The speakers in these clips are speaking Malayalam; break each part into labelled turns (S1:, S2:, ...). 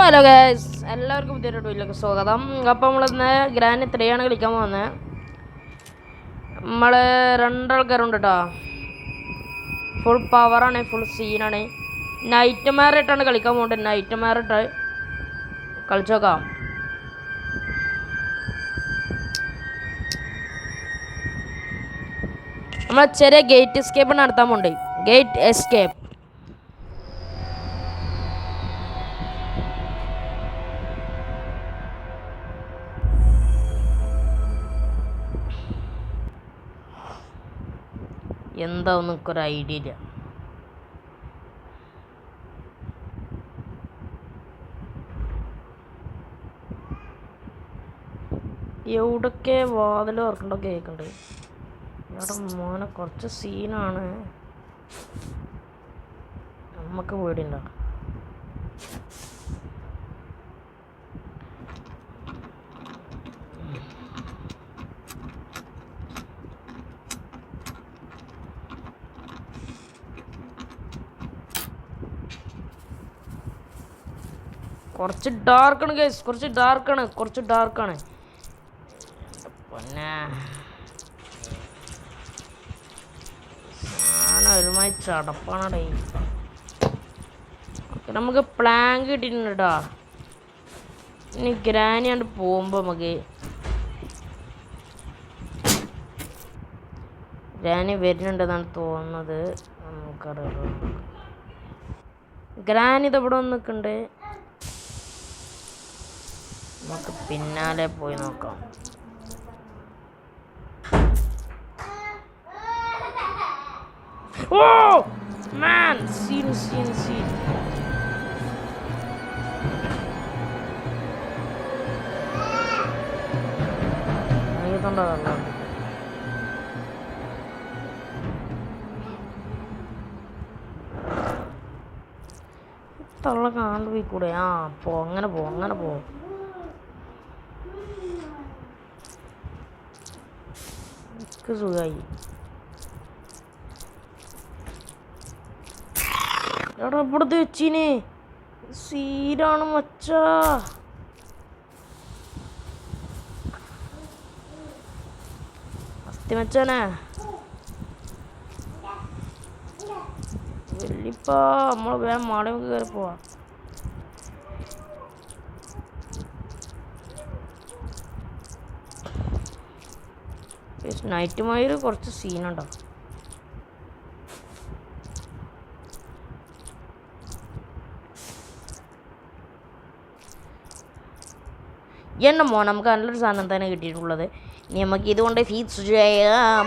S1: ഹലോ ഗൈസ്, എല്ലാവർക്കും പുതിയൊരു വീഡിയോയിലേക്ക് സ്വാഗതം. അപ്പോൾ നമ്മളിന്ന് ഗ്രാൻഡ് 3 ആണ് കളിക്കാൻ പോകുന്നത്. നമ്മൾ രണ്ടാൾക്കാരുണ്ട് കേട്ടോ. ഫുൾ പവറാണ്, ഫുൾ സീനാണ്. നൈറ്റ് മാറിട്ടാണ് കളിക്കാൻ പോകുന്നത്. നൈറ്റ് മാറിട്ട് കളിച്ചു നോക്കാം. നമ്മൾ ചെറിയ ഗേറ്റ് എസ്കേപ്പ് നടത്താൻ പോകുന്നുണ്ട്. ഗേറ്റ് എസ്കേപ്പ് എന്താവും എനിക്കൊരു ഐഡിയ ഇല്ല. എവിടൊക്കെ വാതിൽ തുറക്കണ്ടോ കേൾക്കുന്നുണ്ട്. ഇവിടെ മോനെ കുറച്ച് സീനാണ്. നമുക്ക് പേടിയുണ്ടോ? കുറച്ച് ഡാർക്കാണ് ഗൈസ്, കുറച്ച് ഡാർക്കാണ്. പിന്നെ ഒരുമായി ചടപ്പാണടേ. ഓക്കെ, നമുക്ക് പ്ലാൻ കിട്ടിയിട്ടുണ്ട് കേട്ടോ. ഇനി ഗ്രാനി ആണ്ട് പോകുമ്പോൾ നമുക്ക് ഗ്രാനി വരുന്നുണ്ടെന്നാണ് തോന്നുന്നത്. നമുക്കറിയാം, ഗ്രാനി ഇതവിടെ വന്ന് നിൽക്കുന്നുണ്ട്. നമുക്ക് പിന്നാലെ പോയി നോക്കാം. ഓ മാൻ, സീൻ തള്ള കാണാണ്ട് പോയി കൂടെ. അങ്ങനെ പോ. സുഖായി. എടാ ഇവിടുത്തെ വെച്ചിന് സീരാണ് മച്ചാ. അസ്തി മച്ചാനെ വലിയപ്പാ, നമ്മള് വേഗം മാടി നമുക്ക് കയറി പോവാ. നൈറ്റ് മയില് കുറച്ച് സീനുണ്ടോ. എന്നെ മോൻ, നമുക്ക് നല്ലൊരു സാധനം തന്നെ കിട്ടിയിട്ടുള്ളത്. ഇനി നമുക്ക് ഇതുകൊണ്ട് ഫീസ് ചെയ്യാം.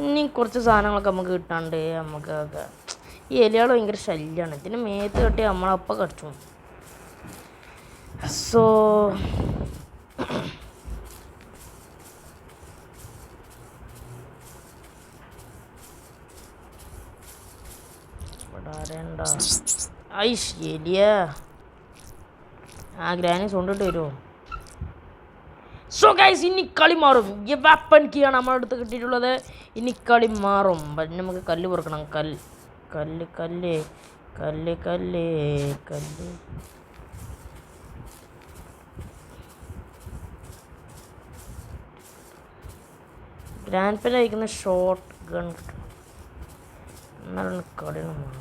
S1: ഇനി കുറച്ച് സാധനങ്ങളൊക്കെ നമുക്ക് കിട്ടാണ്ട്. നമുക്കൊക്കെ ഈ എലികൾ ഭയങ്കര ശല്യമാണ്. ഇതിന് മേത്ത് കെട്ടി നമ്മളപ്പം കടിച്ചു. സോ ഐഷ് എലിയ ഗ്രാനി കൊണ്ടിട്ട് വരുമോ? സോ ഗൈസ്, ഇനി കളി മാറും. ഈ വെപ്പൺ കീയാണ് നമ്മുടെ അടുത്ത് കിട്ടിയിട്ടുള്ളത്. ഇനി കളി മാറും. പിന്നെ നമുക്ക് കല്ല് പൊറുക്കണം. കല്ല് ഗ്രാൻഡ് പെൻ അയക്കുന്ന ഷോട്ട് ഗൺ എന്നാലാണ് കളി മാറും.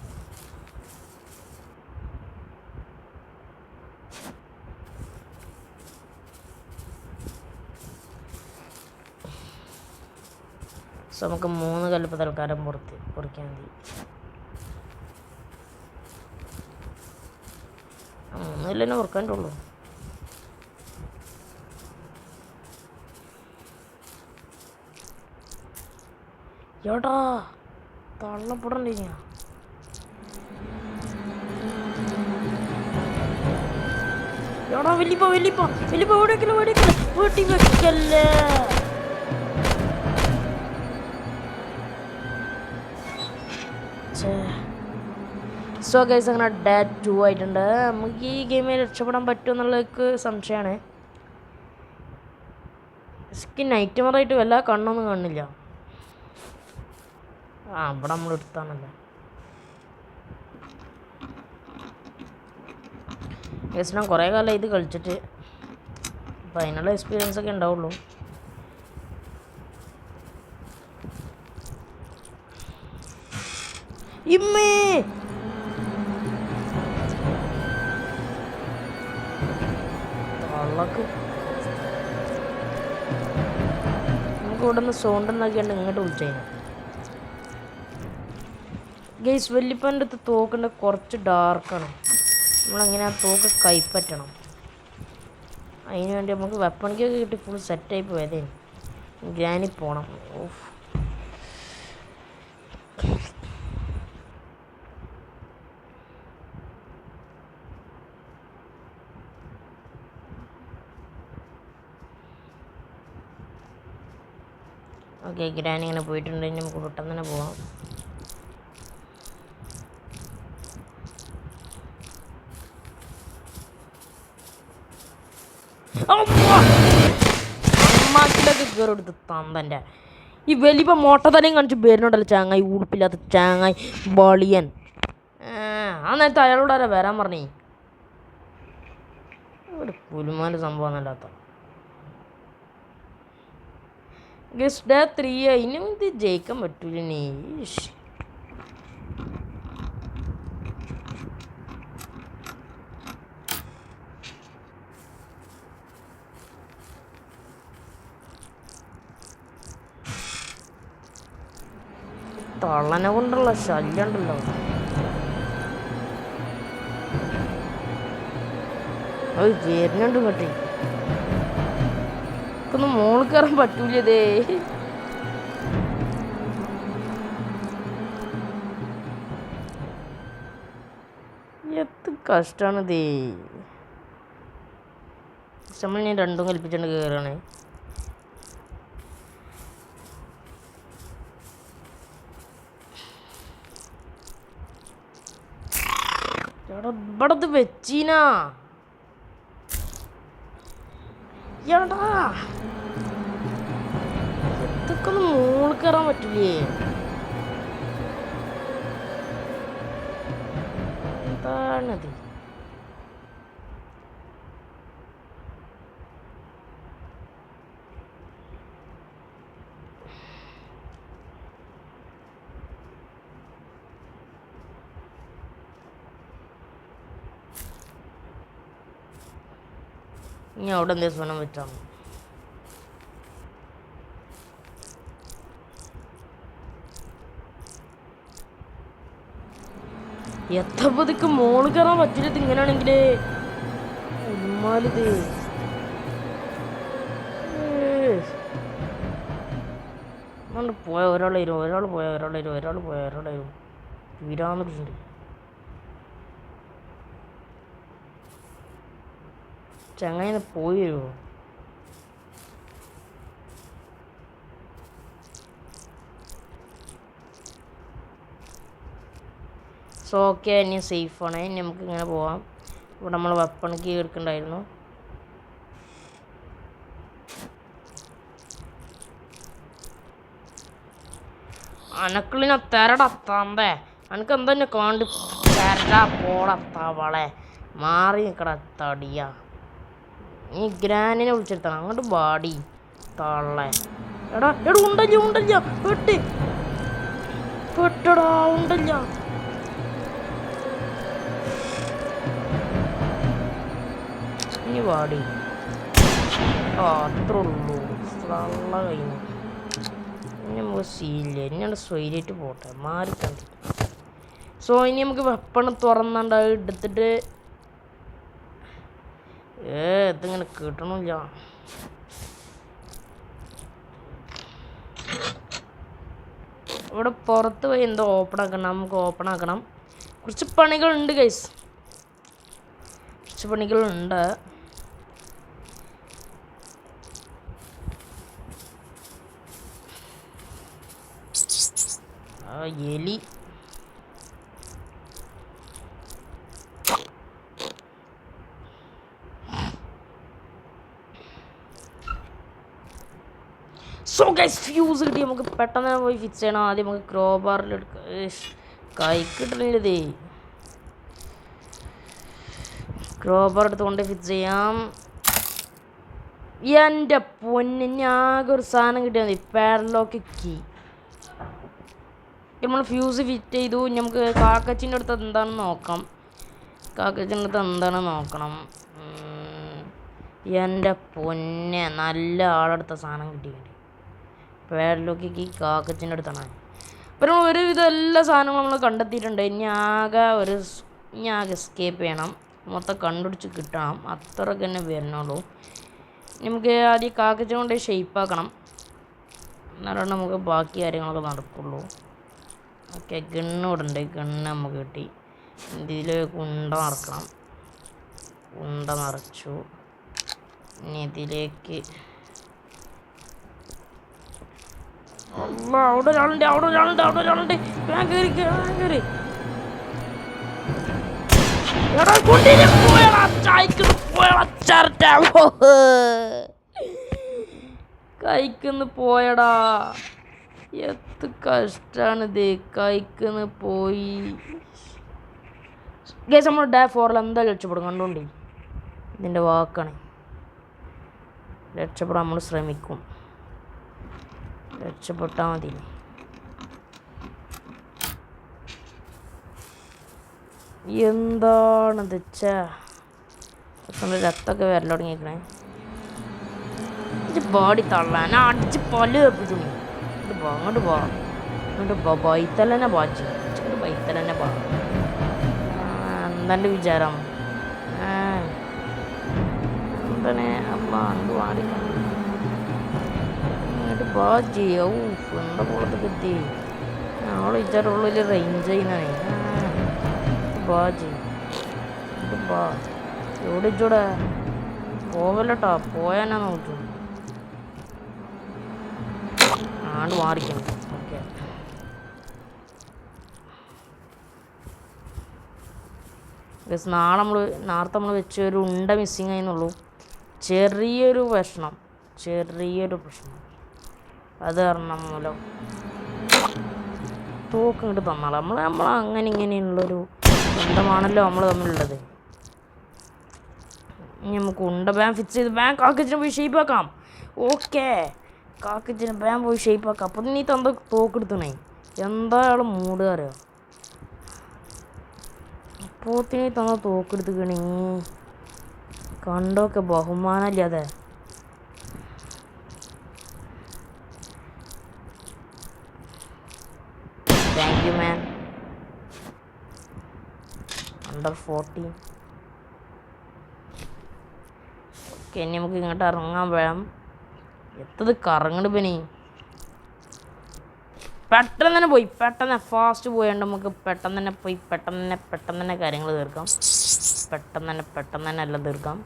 S1: സോ നമുക്ക് 3 കല്ലിപ്പോൾ തൽക്കാലം പൊറിക്കാൻ മതി. 3 കല്ലിനെ പൊറുക്കാനുള്ളൂ. ചേട്ടാ തള്ളപ്പെടണ്ടേ ഞാൻ. ചേട്ടാ വലിയപ്പ ഓടിക്കല്ലേ വീട്ടിൽ വെക്കല്ലേ. സോ ഗൈസ്, അങ്ങനെ ഡേ 2 ആയിട്ടുണ്ട്. നമുക്ക് ഈ ഗെയിമിൽ രക്ഷപ്പെടാൻ പറ്റുമോ എന്നുള്ളതൊക്കെ സംശയമാണ്. സ്കിൻ നൈറ്റ്മറായിട്ട് വല്ല കണ്ണൊന്നും കാണില്ല. ആ ഇവിടെ നമ്മൾ എടുത്താണല്ലോ. ഗൈസ് ഞാൻ കുറേ കാലം ഇത് കളിച്ചിട്ട്, അപ്പം അതിനുള്ള എക്സ്പീരിയൻസ് ഒക്കെ ഉണ്ടാവുള്ളൂ. ഇമ്മേ വള്ളക്ക് നമുക്ക് ഇവിടെ നിന്ന് സൗണ്ട് ഉണ്ടാക്കിയാണ്ട് ഇങ്ങോട്ട് വിളിച്ചു. ഗൈസ് വല്യപ്പൻ്റെ അടുത്ത് തോക്കിൻ്റെ കുറച്ച് ഡാർക്കാണ്. നമ്മളങ്ങനെ ആ തോക്ക് കൈപ്പറ്റണം. അതിന് വേണ്ടി നമുക്ക് വെപ്പണിക്കൊക്കെ കിട്ടി ഫുൾ സെറ്റായി പോയതേ. ഗ്രാനി പോകണം. ഓഫ് ഓക്കെ ഗ്രാനി ഇങ്ങനെ പോയിട്ടുണ്ടെങ്കിൽ നമുക്ക് പെട്ടെന്ന് തന്നെ പോവാം. അമ്മാക്കിലൊക്കെ കയറി എടുത്ത് തന്തൻ്റെ ഈ വലിയ മോട്ട തലയും കാണിച്ച് പേരിനോടല്ല ചാങ്ങായി ഉടുപ്പില്ലാത്ത ചാങ്ങായി ബളിയൻ. ആ നേരത്തെ അയാളോട് ആരാ വരാൻ പറഞ്ഞേ? ഒരു പുലുമാൻ്റെ സംഭവം എന്നല്ലാത്ത ഗസ്റ്റ് ഡേ 3 ഇനിയും ഇത് ജയിക്കാൻ പറ്റൂല. നീ തള്ളനെ കൊണ്ടുള്ള ശല്യം ഉണ്ടല്ലോ. അത് വരുന്നുണ്ട് കേട്ടി. ഇപ്പൊന്നും മോളിൽ കയറാൻ പറ്റൂലതേ. എത്ര കഷ്ടാണിതേ. നമ്മൾ ഞാൻ രണ്ടും കൽപ്പിച്ചുകൊണ്ട് കയറാണ്. ഇവിടത് വെച്ചീനാ എടാ ഇതൊക്കെ ഒന്ന് മോളിൽ കയറാൻ പറ്റില്ലേ? എന്താണത്? ഇനി അവിടെ എന്തേ സ്വനം വെച്ചാണ്. എത്തപ്പതിക്ക് മോള് കയറാൻ പറ്റില്ല. ഇങ്ങനെയാണെങ്കിലേ ഉമ്മാലിത് പോയ ഒരാൾ വരും, ഒരാൾ പോയ ഒരാൾ വരും, ഒരാൾ പോയ ഒരാൾ വരും. വീരാന്ന് പിടിച്ചിട്ടുണ്ട്. ചങ്ങനെ പോയി വരുമോ? സോ ഓക്കെ ഇനി സേഫാണ്. ഇനി നമുക്ക് ഇങ്ങനെ പോവാം. ഇവിടെ നമ്മൾ വെപ്പൺ കീ എടുക്കണ്ടായിരുന്നു. അനക്കിളിനെ തെരടത്താന്തേ അനക്ക് എന്താ കാണ്ട് തെരടാ പോടത്താവളെ മാറി നിൽക്കട തടിയ. നീ ഗ്രാനിനെ വിളിച്ചെടുത്താണ് അങ്ങോട്ട് ബാടി തള്ളേ. എടാ എടാ ഉണ്ടല്ല ഉണ്ടല്ല പെട്ട് പെട്ടടാ ഉണ്ടല്ല. ഇനി ബാടി അത്ര ഉള്ളൂ. തള്ള കഴിഞ്ഞു. ഇനി നമുക്ക് സീലില്ല. ഇനിയാണ് സ്വൈരായിട്ട് പോട്ടെ മാറിക്കണ്ടി. സോ ഇനി നമുക്ക് വെപ്പണ് തുറന്നാണ്ട് എടുത്തിട്ട് ഇതിങ്ങനെ കിട്ടണില്ല. ഇവിടെ പുറത്ത് പോയി എന്തോ ഓപ്പൺ ആക്കണം. നമുക്ക് ഓപ്പൺ ആക്കണം. കുറച്ച് പണികളുണ്ട് ഗൈസ്, കുറച്ച് പണികളുണ്ട്. എലി സോ ഗൈസ് ഫ്യൂസ് കിട്ടി. നമുക്ക് പെട്ടെന്ന് തന്നെ പോയി ഫിക്സ് ചെയ്യണം. ആദ്യം നമുക്ക് ക്രോബാറിൽ എടുക്കാം. കൈക്കിട്ടില്ലേ ക്രോബാർ എടുത്തുകൊണ്ട് ഫിക്സ് ചെയ്യാം. എൻ്റെ പൊന്നെ ഞാകെ ഒരു സാധനം കിട്ടിയാൽ മതി. Padlock key. നമ്മൾ ഫ്യൂസ് ഫിറ്റ് ചെയ്തു. നമുക്ക് കാക്കച്ചിൻ്റെ അടുത്ത് എന്താണെന്ന് നോക്കാം. കാക്കച്ചിൻ്റെ അടുത്ത് എന്താണെന്ന് നോക്കണം. എൻ്റെ പൊന്നെ നല്ല ആളെടുത്ത സാധനം കിട്ടിയിട്ടുണ്ട്. പാഡ്ലോക്ക് കീ കാക്കച്ചിൻ്റെ അടുത്താണ്. അപ്പോൾ നമ്മൾ ഒരുവിധം എല്ലാ സാധനങ്ങളും നമ്മൾ കണ്ടെത്തിയിട്ടുണ്ട്. ഇനി ആകെ എസ്കേപ്പ് ചെയ്യണം. മൊത്തം കണ്ടുപിടിച്ച് കിട്ടണം. അത്രയ്ക്ക് തന്നെ വരണുള്ളൂ. നമുക്ക് ആദ്യം കാക്കച്ച കൊണ്ട് ഷെയ്പ്പാക്കണം. എന്നാലാണ് നമുക്ക് ബാക്കി കാര്യങ്ങളൊക്കെ നടക്കുള്ളൂ. ഓക്കെ, ഗണ്ണ് ഇവിടെ ഉണ്ട്. ഗണ്ണ് നമുക്ക് കിട്ടി. ഇതിൽ ഉണ്ട നിറക്കണം. ഉണ്ട നിറച്ചു. ഇനി ഇതിലേക്ക് അവിടെ ഒരാളുണ്ട്. ഞാൻ കയറി കൈക്കുന്ന് പോയടാ. എത്ര കഷ്ടാണിത്. കൈക്കുന്ന് പോയി. ഗൈസ് നമ്മൾ ഡേ 4 എന്തായാലും രക്ഷപ്പെടും. കണ്ടോണ്ടി, ഇതിൻ്റെ വാക്കാണ്. രക്ഷപ്പെടാൻ നമ്മൾ ശ്രമിക്കും. രക്ഷപ്പെട്ടാൽ മതി. എന്താണിത്? രക്തമൊക്കെ വരൽ തുടങ്ങിയിരിക്കണേ. ബോഡി തള്ളാൻ അടിച്ച് പല്ല് കപ്പിച്ചു. അങ്ങോട്ട് പോ ബൈത്തലന്നെ പാച്ചു. ബൈത്തലന്നെ പോ. എന്താൻ്റെ വിചാരം? എന്താണ് അമ്മ അങ്ങോട്ട് മാറി അങ്ങോട്ട് ബാജി. എന്താ പോലത്തൊക്കെ എത്തി. ഞങ്ങൾ വിചാരമുള്ളിൽ റേഞ്ച് ചെയ്യുന്നതാണേ. ബാജി എവിടെ ഇച്ചൂടെ പോകലട്ടാ. പോയാനാ നോക്കൂ. ആണ്ട് മാറിക്കണം. ഓക്കെ, നേരത്തെ നമ്മൾ വെച്ച ഒരു ഉണ്ട മിസ്സിങ് ആയിരുന്നുള്ളൂ. ചെറിയൊരു പ്രശ്നം അത് കാരണം മൂലം തോക്ക് ഇങ്ങോട്ട് തന്നാൽ നമ്മൾ അങ്ങനെ ഇങ്ങനെയുള്ളൊരു ബന്ധമാണല്ലോ നമ്മൾ തമ്മിലുള്ളത്. ഇനി നമുക്ക് ഉണ്ട ബാൻ ഫിക്സ് ചെയ്ത് കാക്കച്ചിനെ പോയി ഷേപ്പാക്കാം. ഓക്കെ, കാക്കച്ചിനെ ബാൻ പോയി ഷേപ്പാക്കാം. അപ്പം നീ തന്ത തോക്കെടുത്തണേ. എന്തായാലും മൂട് അറിയാം. അപ്പോത്തിനീ തന്ന തോക്കെടുത്തുക്കണേ. കണ്ടൊക്കെ ബഹുമാനമില്ലാതെ. Thank you man. Under 14. Okay, ഇനി നമുക്ക് ഇങ്ങോട്ട് ഇറങ്ങാൻ വേണം. എത്തത് കറങ്ങണ്ട് പനി. പെട്ടെന്ന് തന്നെ പോയി. പെട്ടെന്ന് ഫാസ്റ്റ് പോയാണ്ട് നമുക്ക് പെട്ടെന്ന് തന്നെ പോയി പെട്ടെന്ന് തന്നെ കാര്യങ്ങൾ തീർക്കാം. പെട്ടെന്ന് തന്നെ എല്ലാം തീർക്കാം.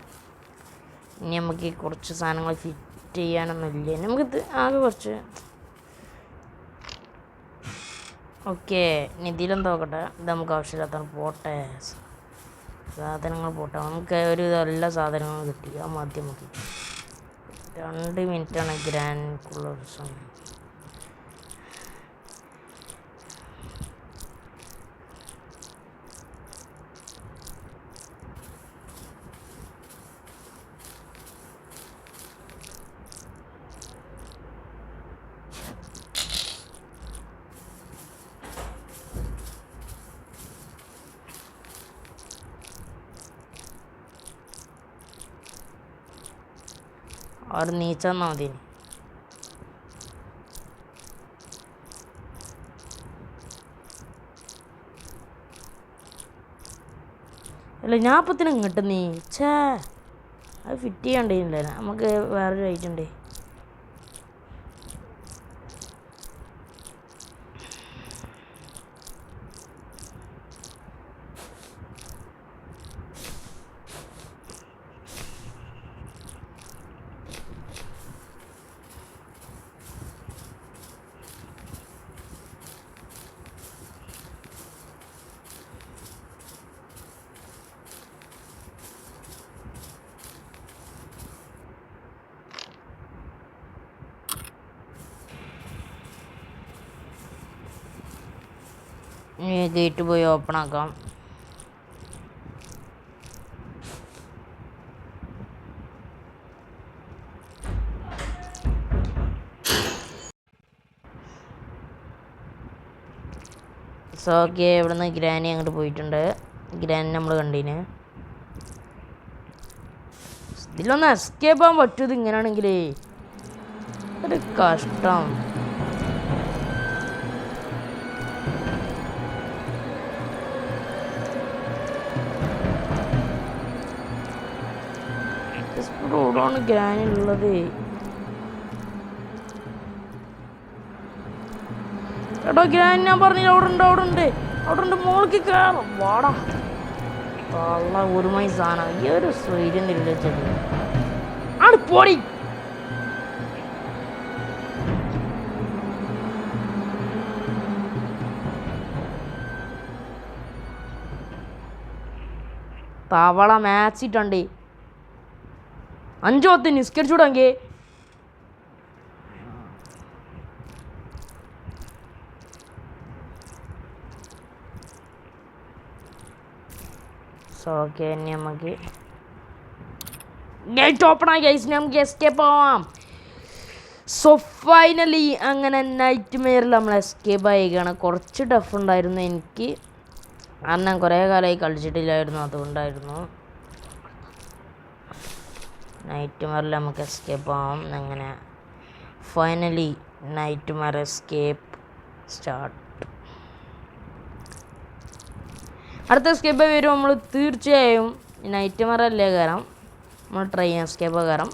S1: ഇനി നമുക്ക് കുറച്ച് സാധനങ്ങൾ ഫിറ്റ് ചെയ്യാനൊന്നുമില്ല. നമുക്കിത് ആകെ കുറച്ച്. ഓക്കെ, ഇനി ഇതിലെന്താ നോക്കട്ടെ. ഇത് നമുക്ക് ആവശ്യമില്ലാത്ത പോട്ടെ. സാധനങ്ങൾ പോട്ടെ. നമുക്ക് ഒരു എല്ലാ സാധനങ്ങളും കിട്ടി. ആ മദ്യം നോക്കി 2 മിനിറ്റാണ് ഗ്രാൻഡുള്ള ഒരു സമയം. അവർ നീച്ചാൽ മതി. അല്ല, ഞാൻ അപ്പത്തിന് ഇങ്ങോട്ട് നീച്ചാ അത് ഫിറ്റ് ചെയ്യാണ്ടില്ലേ. നമുക്ക് വേറൊരു ഐറ്റം ഉണ്ട്. ഗേറ്റ് പോയി ഓപ്പൺ ആക്കാം. സോ ഓക്കെ, ഇവിടുന്ന് ഗ്രാനി അങ്ങോട്ട് പോയിട്ടുണ്ട്. ഗ്രാനി നമ്മൾ കണ്ടീന്. ഇതിലൊന്ന് എസ്കേപ്പ് ആകാൻ പറ്റും. ഇങ്ങനെയാണെങ്കിലേ ഒരു കഷ്ടം. റോഡാണ് ഗ്രാനി ഉള്ളത്. എടോ ഗ്രാനി, ഞാൻ പറഞ്ഞില്ല അവിടെ ഉണ്ട് മോൾക്ക് കയറും. വാടാ തള്ള ഒരുമായി സാധനം. ഈ ഒരു സ്വൈര്യം തരില്ല ചെല്ലു ആണ് പോടി. തവള മാച്ച് ഇട്ടുണ്ട്. 5 നിസ്കരിച്ചൂടെങ്കിൽ സോ ഓക്കെ, ഇനി നമുക്ക് ഗേറ്റ് ഓപ്പൺ ആയി ഗൈസ്. നമുക്ക് എസ്കേപ്പ് ആവാം. സോ ഫൈനലി അങ്ങനെ നൈറ്റ് മെയറിൽ നമ്മൾ എസ്കേപ്പ് ആയിക്കാണ്. കുറച്ച് ടഫ് ഉണ്ടായിരുന്നു എനിക്ക്, കാരണം കുറേ കാലമായി കളിച്ചിട്ടില്ലായിരുന്നു, അതുകൊണ്ടായിരുന്നു. നൈറ്റ് മെയറിൽ നമുക്ക് എസ്കേപ്പ് ആവാം. അങ്ങനെ finally night Meyer escape start. അടുത്ത എസ്കേപ്പ് വരും നമ്മൾ തീർച്ചയായും നൈറ്റ് മെയറല്ലേ കയറാം. നമ്മൾ ട്രൈ ചെയ്യാം എസ്കേപ്പ് കയറാം.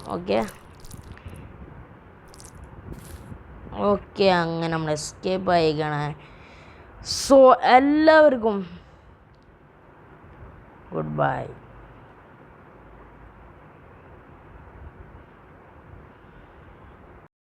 S1: ഓക്കെ അങ്ങനെ നമ്മൾ എസ്കേപ്പ് ആയിക്കാണ്. സോ എല്ലാവർക്കും ഗുഡ് ബൈ.